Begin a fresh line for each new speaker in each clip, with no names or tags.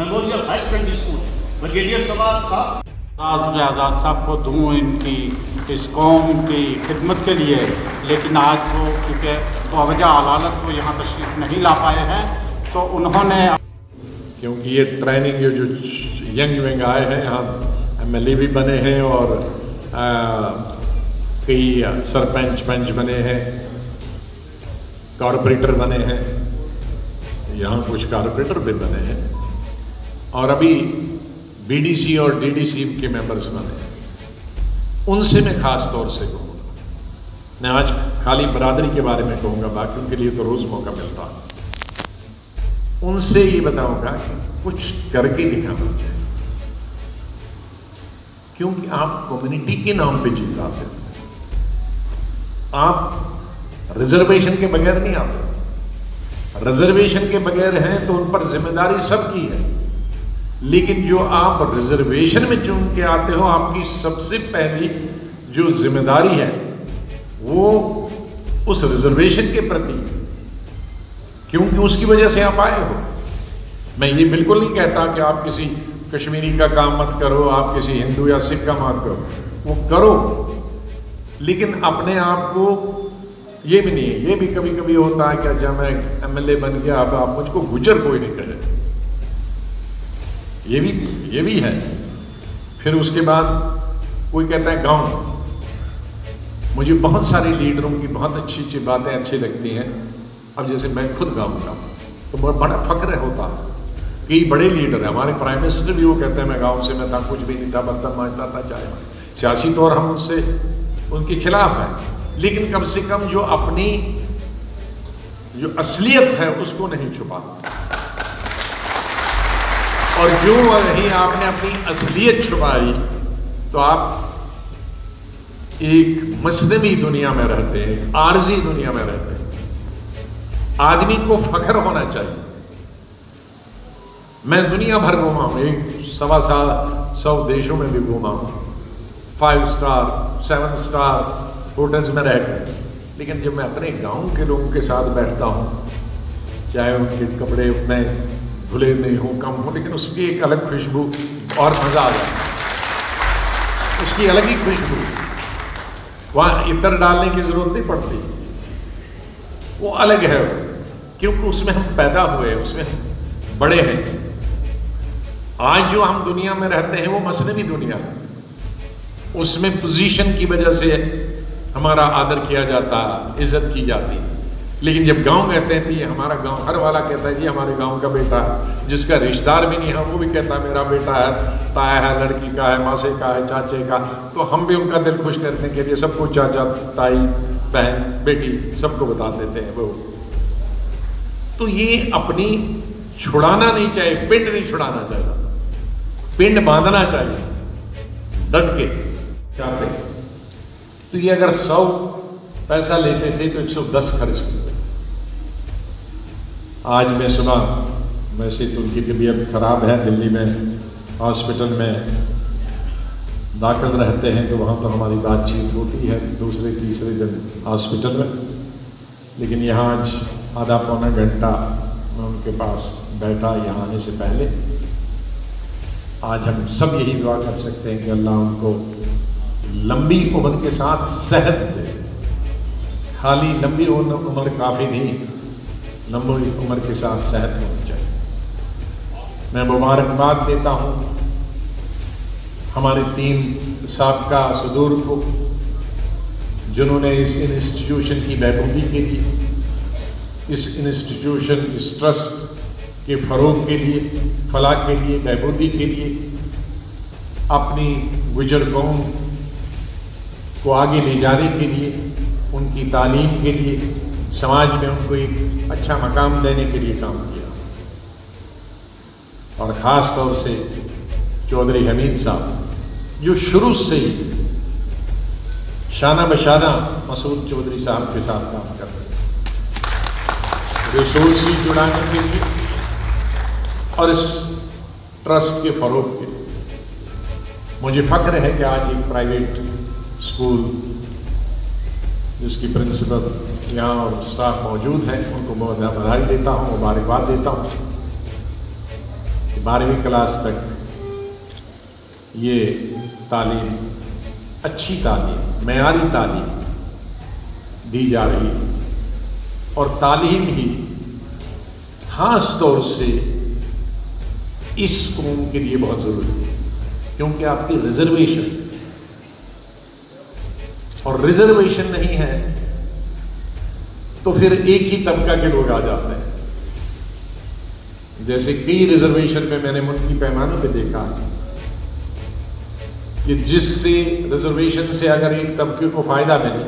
Memorial higher secondary school. Brigadier समाज साहब
आज़ाद साहब को दूँ इनकी इस कौम की खिदमत के लिए, लेकिन आज वो क्योंकि बवजह अदालत को यहाँ तशरीफ नहीं ला पाए हैं, तो उन्होंने,
क्योंकि ये ट्रेनिंग जो यंग विंग आए हैं यहाँ MLA भी बने हैं और कई सरपंच पंच बने हैं, कॉरपोरेटर बने हैं, यहाँ कुछ कॉरपोरेटर भी बने हैं और अभी BDC और DDC के मेंबर्स बने हैं। उनसे मैं खास तौर से कहूँगा, मैं आज खाली बरादरी के बारे में कहूँगा, बाकियों के लिए तो रोज मौका मिलता है। उनसे ये बताऊँगा कि कुछ करके दिखाना चाहिए, क्योंकि आप कम्युनिटी के नाम पे जीताते हो, आप रिजर्वेशन के बगैर नहीं आते। रिजर्वेशन के बगैर हैं तो उन पर जिम्मेदारी सबकी है, लेकिन जो आप रिजर्वेशन में चुन के आते हो, आपकी सबसे पहली जो जिम्मेदारी है वो उस रिजर्वेशन के प्रति, क्योंकि उसकी वजह से आप आए हो। मैं ये बिल्कुल नहीं कहता कि आप किसी कश्मीरी का काम मत करो, आप किसी हिंदू या सिख का मत करो, वो करो, लेकिन अपने आप को ये भी नहीं है। ये भी कभी कभी होता है कि जब मैं MLA बन गया अब आप मुझको गुजर कोई नहीं कहे, ये भी है। फिर उसके बाद कोई कहता है गांव। मुझे बहुत सारे लीडरों की बहुत अच्छी अच्छी बातें अच्छी लगती हैं। अब जैसे मैं खुद गाँव का तो बड़ा फक्र होता है। कई बड़े लीडर हैं, हमारे प्राइम मिनिस्टर भी वो कहते हैं मैं गांव से, मैं था कुछ भी नहीं था, बर्तन मांजता था, चाय। सियासी तौर हम उससे उनके खिलाफ हैं, लेकिन कम से कम जो अपनी जो असलियत है उसको नहीं छुपाता। और जो नहीं आपने अपनी असलियत छुपाई तो आप एक मसनवी दुनिया में रहते हैं, एक आरजी दुनिया में रहते हैं। आदमी को फख्र होना चाहिए। मैं दुनिया भर घूमा हूं, 100 देशों में भी घूमा हूं, 5 स्टार 7 स्टार होटल्स में रहकर, लेकिन जब मैं अपने गांव के लोगों के साथ बैठता हूं, चाहे उनके कपड़े में धुले नहीं हो, कम हो, लेकिन उसकी एक अलग खुशबू और मजा आ जाता है। उसकी अलग ही खुशबू, वहां इत्र डालने की जरूरत नहीं पड़ती, वो अलग है, क्योंकि उसमें हम पैदा हुए, उसमें हम बड़े हैं। आज जो हम दुनिया में रहते हैं वो मसनवी दुनिया है, उसमें पोजीशन की वजह से हमारा आदर किया जाता, इज्जत की जाती। लेकिन जब गांव कहते हैं तो ये हमारा गांव, हर वाला कहता है जी हमारे गांव का बेटा है, जिसका रिश्तेदार भी नहीं है वो भी कहता है मेरा बेटा है, ताया है, लड़की का है, मासे का है, चाचे का। तो हम भी उनका दिल खुश करने के लिए सबको चाचा, ताई, बहन, बेटी सबको बता देते हैं वो। तो ये अपनी छुड़ाना नहीं चाहिए, पिंड नहीं छुड़ाना चाहिए, पिंड बांधना चाहिए डट के चाहते। तो ये अगर 100 पैसा लेते थे तो 110 खर्च किए। आज मैं सुना, वैसे तो उनकी तबीयत खराब है, दिल्ली में हॉस्पिटल में दाखिल रहते हैं, तो वहाँ पर हमारी बातचीत होती है दूसरे तीसरे दिन हॉस्पिटल में। लेकिन यहाँ आज आधा पौना घंटा मैं उनके पास बैठा यहाँ आने से पहले। आज हम सब यही दुआ कर सकते हैं कि अल्लाह उनको लंबी उम्र के साथ सेहत दे। खाली लंबी उम्र काफ़ी नहीं, लंबी उम्र के साथ सेहत होनी चाहिए। मैं मुबारकबाद देता हूँ हमारे 3 साबका सदूर को, जिन्होंने इस इंस्टीट्यूशन की बहबूदी के लिए, इस इंस्टीट्यूशन, इस ट्रस्ट के फ़रोग के लिए, फलाह के लिए, बहबूदी के लिए अपनी गुजर कौम को आगे ले जाने के लिए, उनकी तालीम के लिए, समाज में उनको एक अच्छा मकाम देने के लिए काम किया। और ख़ास तौर से चौधरी हमीद साहब, जो शुरू से ही शाना बशाना मसूद चौधरी साहब के साथ काम करते हैं, रिसोर्स जुड़ाने के लिए और इस ट्रस्ट के फ़रोग के लिए। मुझे फ़ख्र है कि आज एक प्राइवेट स्कूल जिसकी प्रिंसिपल यहाँ और स्टाफ मौजूद है, उनको मैं बधाई देता हूँ, मुबारकबाद देता हूँ کہ 12ویں کلاس تک یہ تعلیم، اچھی تعلیم، معیاری تعلیم دی جا رہی ہے، اور تعلیم ہی خاص طور سے اس قوم کے لیے بہت ضروری ہے، کیونکہ آپ کی ریزرویشن، اور ریزرویشن نہیں ہے تو پھر ایک ہی طبقہ کے لوگ آ جاتے ہیں. جیسے کئی ریزرویشن میں میں نے ملکی پیمانے پہ دیکھا کہ جس سے ریزرویشن سے اگر ایک طبقے کو فائدہ ملے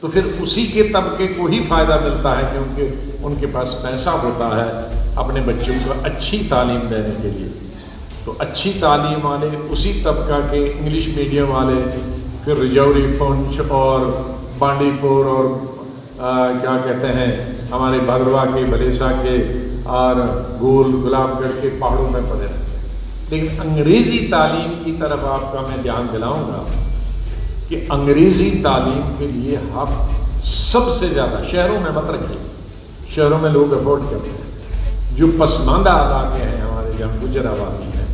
تو پھر اسی کے طبقے کو ہی فائدہ ملتا ہے، کیونکہ ان کے پاس پیسہ ہوتا ہے اپنے بچوں کو اچھی تعلیم دینے کے لیے. تو اچھی تعلیم والے اسی طبقہ کے انگلش میڈیم والے پھر رجوری، پونچھ اور بانڈی پور اور کیا کہتے ہیں ہمارے بھدرواہ کے، بلیسا کے اور گلاب گڑھ کے پہاڑوں میں پڑے. لیکن انگریزی تعلیم کی طرف آپ کا میں دھیان دلاؤں گا کہ انگریزی تعلیم کے لیے آپ سب سے زیادہ شہروں میں مت رکھیے، شہروں میں لوگ افورڈ کرتے ہیں. جو پسماندہ علاقے ہیں ہمارے جہاں گجر آبادی ہے،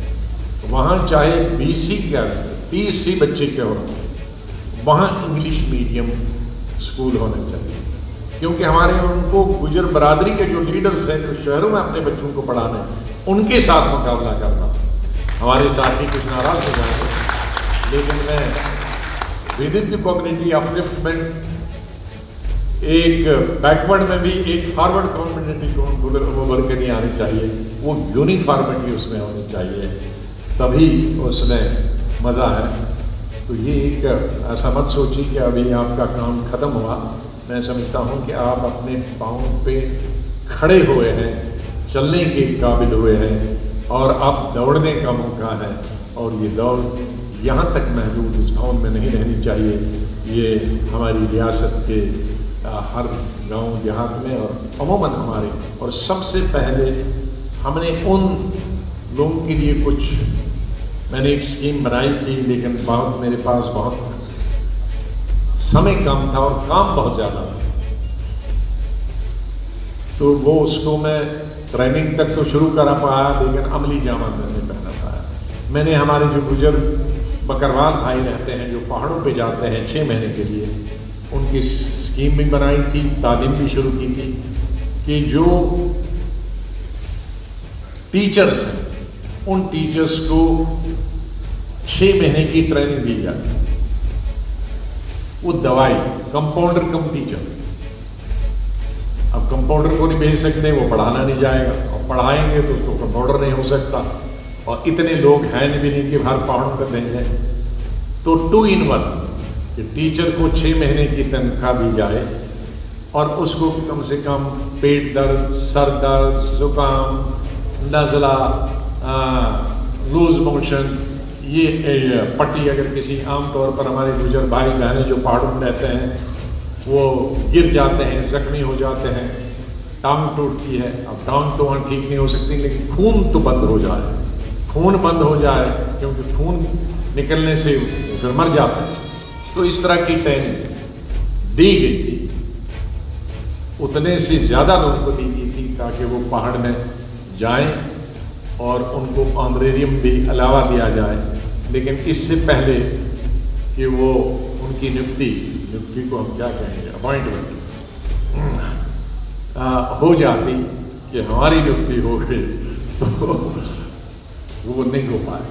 وہاں چاہے 20 کا 30 ہی بچے کے ہوں، وہاں انگلش میڈیم اسکول ہونے چاہیے، کیونکہ ہمارے ان کو گجر برادری کے جو لیڈرز ہیں جو شہروں میں اپنے بچوں کو پڑھانے، ان کے ساتھ مقابلہ کرنا. ہمارے ساتھ بھی کچھ ناراض ہو جائیں گے، لیکن میں with in the community of upliftment ایک بیکورڈ میں بھی ایک فارورڈ کمیونٹی کو ابھر کے نہیں آنی چاہیے. وہ یونیفارمٹی اس میں ہونی چاہیے، تبھی اس میں مزہ ہے. تو یہ ایک ایسا مت سوچیے کہ ابھی آپ کا کام ختم ہوا. میں سمجھتا ہوں کہ آپ اپنے پاؤں پہ کھڑے ہوئے ہیں، چلنے کے قابل ہوئے ہیں، اور اب دوڑنے کا موقع ہے. اور یہ دوڑ یہاں تک محدود اس بھون میں نہیں رہنی چاہیے. یہ ہماری ریاست کے ہر گاؤں دیہات میں اور عموماً ہمارے، اور سب سے پہلے ہم نے ان لوگوں کے لیے کچھ، میں نے ایک اسکیم بنائی تھی، لیکن میرے پاس بہت سمے کم تھا اور کام بہت زیادہ تھا، تو وہ اس کو میں ٹریننگ تک تو شروع کرا پایا، لیکن عملی جامہ میں نے پہنا پایا. میں نے ہمارے جو گجر بکروال بھائی رہتے ہیں جو پہاڑوں پہ جاتے ہیں 6 مہینے کے لیے، ان کی اسکیم بھی بنائی تھی، تعلیم بھی شروع کی تھی کہ جو ٹیچرز ہیں ان ٹیچرز کو 6 مہینے کی ٹریننگ دی جاتی. وہ دوائی کمپاؤنڈر کم ٹیچر، اب کمپاؤنڈر کو نہیں بھیج سکتے، وہ پڑھانا نہیں جائے گا، اور پڑھائیں گے تو اس کو کمپاؤنڈر نہیں ہو سکتا، اور اتنے لوگ ہیں بھی نہیں کہ ہر پہاڑوں پہ بھیجیں. تو 2 in 1 کہ ٹیچر کو 6 مہینے کی تنخواہ دی جائے، اور اس کو کم سے کم پیٹ درد، سر درد، زکام، نزلہ، لوز موشن، یہ پٹی اگر کسی عام طور پر ہمارے گجر بھائی بہنیں جو پہاڑوں میں رہتے ہیں وہ گر جاتے ہیں، زخمی ہو جاتے ہیں، ٹانگ ٹوٹتی ہے. اب ٹانگ تو وہاں ٹھیک نہیں ہو سکتی، لیکن خون تو بند ہو جائے، خون بند ہو جائے، کیونکہ خون نکلنے سے پھر مر جاتے ہیں. تو اس طرح کی ٹریننگ دی گئی تھی، اتنے سے زیادہ لوگوں کو دی گئی تھی تاکہ وہ پہاڑ میں جائیں، اور ان کو آنریریم بھی علاوہ دیا جائے. لیکن اس سے پہلے کہ وہ ان کی نیوکتی کو ہم کیا کہیں گے، اپوائنٹمنٹ ہو جاتی، کہ ہماری نیوکتی ہو گئی، تو وہ نہیں ہو پائے.